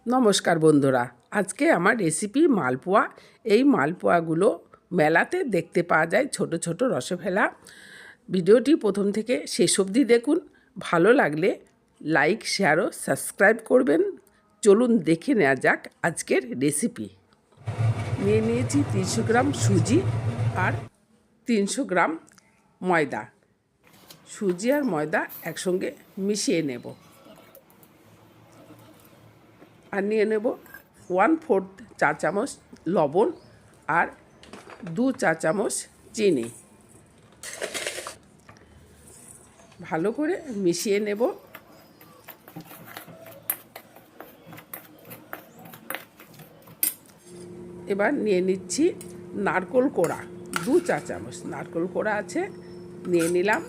নমস্কার বন্ধুরা, আজকে আমার রেসিপি মালপোয়া। এই মালপোয়াগুলো মেলাতে দেখতে পাওয়া যায়, ছোট ছোট রসে ফেলা। ভিডিওটি প্রথম থেকে শেষ অবধি দেখুন। ভালো লাগলে লাইক, শেয়ার ও সাবস্ক্রাইব করবেন। চলুন দেখে নেওয়া যাক আজকের রেসিপি। নিয়েছি 300 গ্রাম সুজি আর 300 গ্রাম ময়দা। সুজি আর ময়দা একসঙ্গে মিশিয়ে নেব। আর নিয়ে নেব 1/4 চা চামচ লবণ আর 2 চা চামচ চিনি। ভালো করে মিশিয়ে নেব। এবার নিয়ে নিচ্ছি নারকেল কোড়া, 2 চা চামচ নারকেল কোড়া আছে, নিয়ে নিলাম।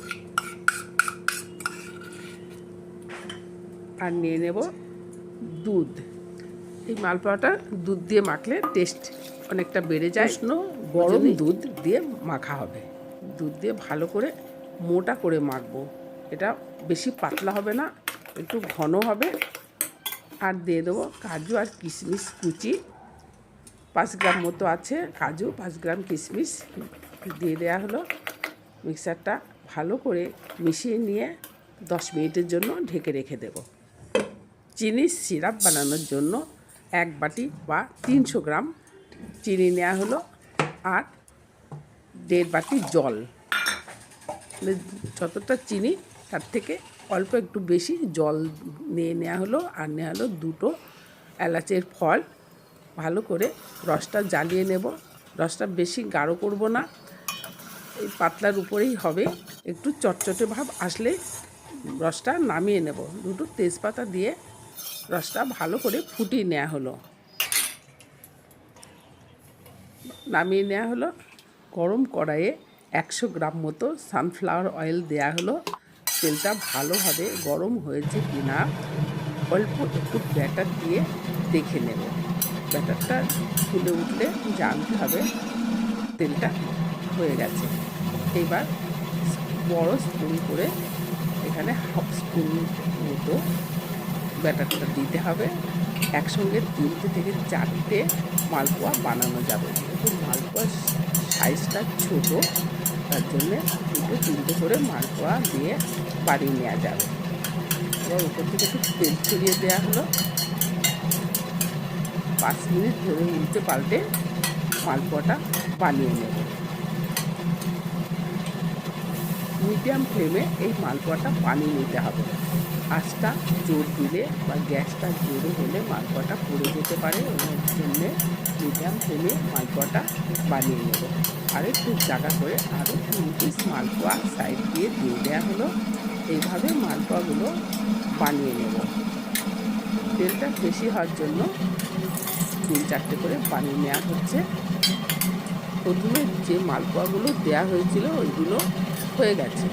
আর নিয়ে নেব দুধ। এই মালপোয়াটা দুধ দিয়ে মাখলে টেস্ট অনেকটা বেড়ে যায়। গরম দুধ দিয়ে মাখা হবে। দুধ দিয়ে ভালো করে মোটা করে মাখবো। এটা বেশি পাতলা হবে না, একটু ঘন হবে। আর দিয়ে দেবো কাজু আর কিশমিশ কুচি, 5 গ্রাম মতো আছে কাজু, 5 গ্রাম কিশমিশ দিয়ে দেওয়া হলো। মিক্সারটা ভালো করে মিশিয়ে নিয়ে 10 মিনিটের জন্য ঢেকে রেখে দেব। চিনির সিরাপ বানানোর জন্য 1 বাটি বা 300 গ্রাম চিনি নেওয়া হলো আর 1.5 বাটি জল। যতটা চিনি তার থেকে অল্প একটু বেশি জল নিয়ে নেওয়া হলো। আর নেওয়া হলো 2টো এলাচের ফল। ভালো করে রসটা জ্বালিয়ে নেব। রসটা বেশি গাঢ় করব না, এই পাতলার উপরেই হবে। একটু চটচটে ভাব আসলে রসটা নামিয়ে নেব। 2টো তেজপাতা দিয়ে রসটা ভালো করে ফুটিয়ে নেওয়া হলো। নামিয়ে নেওয়া হলো। গরম কড়াইয়ে 100 গ্রাম মতো সানফ্লাওয়ার অয়েল দেওয়া হলো। তেলটা ভালোভাবে গরম হয়েছে কিনা অল্প একটু ব্যাটার দিয়ে দেখে নেব। ব্যাটারটা ফুলে উঠলে জানতে হবে তেলটা হয়ে গেছে। এবার বড় স্পুন করে এখানে 1/2 স্পুন মতো ব্যাটারটা দিতে হবে। একসঙ্গে 3টে থেকে 4টে মালপোয়া বানানো যাবে। কিন্তু মালপোয়ার সাইজটা ছোট, তার জন্যে 2-3টে করে মালপোয়া দিয়ে বানিয়ে নেওয়া যাবে। এবার উপর থেকে একটু তেল ছড়িয়ে দেওয়া হলো। 5 মিনিট ধরে উল্টে পাল্টে মালপোয়াটা বানিয়ে নেব। মিডিয়াম ফ্লেমে এই মালপোয়াটা বানিয়ে নিতে হবে। আঁচটা জোর দিলে বা গ্যাসটা জোরে হলে মালপোয়াটা পুড়ে যেতে পারে। ওর জন্যে মিডিয়াম ফ্লেমে মালপোয়াটা বানিয়ে নেব। আর একটু জায়গা করে আরও 2 পিস মালপোয়া সাইড দিয়ে দেওয়া হলো। এইভাবে মালপোয়াগুলো বানিয়ে নেব। তেলটা বেশি হওয়ার জন্য 3-4টে করে বানিয়ে নেওয়া হচ্ছে। প্রথমে যে মালপোয়াগুলো দেওয়া হয়েছিল ওইগুলো হয়ে গেছে,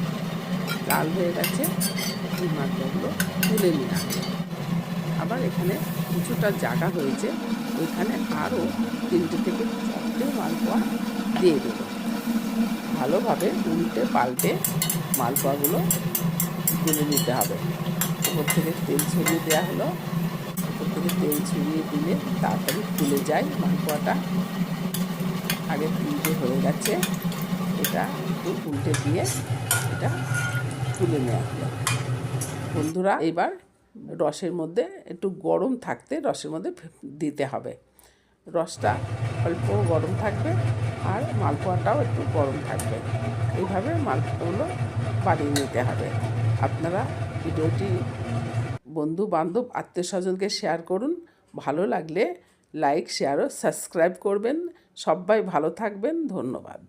লাল হয়ে গেছে। এই মালপোয়াগুলো তুলে নেওয়া হলো। আবার এখানে কিছুটা জায়গা হয়েছে, ওইখানে আরও 3টে থেকে 4টে মালপোয়া দিয়ে দেব। ভালোভাবে উল্টে পাল্টে মালপোয়াগুলো তুলে নিতে হবে। উপর থেকে তেল ছড়িয়ে দেওয়া হলো। উপর থেকে তেল ছড়িয়ে দিলে তাড়াতাড়ি ফুলে যায় মালপোয়াটা। আগে 3টে হয়ে গেছে, এটা একটু উল্টে দিয়ে এটা তুলে নেওয়া হলো। বন্ধুরা, এবার রসের মধ্যে একটু গরম থাকতে রসের মধ্যে দিতে হবে। রসটা অল্প গরম থাকবে আর মালপোয়াটাও একটু গরম থাকবে। এইভাবে মালপোয়াগুলো বানিয়ে নিতে হবে। আপনারা ভিডিওটি বন্ধু বান্ধব আত্মীয় স্বজনকে শেয়ার করুন। ভালো লাগলে লাইক, শেয়ার ও সাবস্ক্রাইব করবেন। সবাই ভালো থাকবেন। ধন্যবাদ।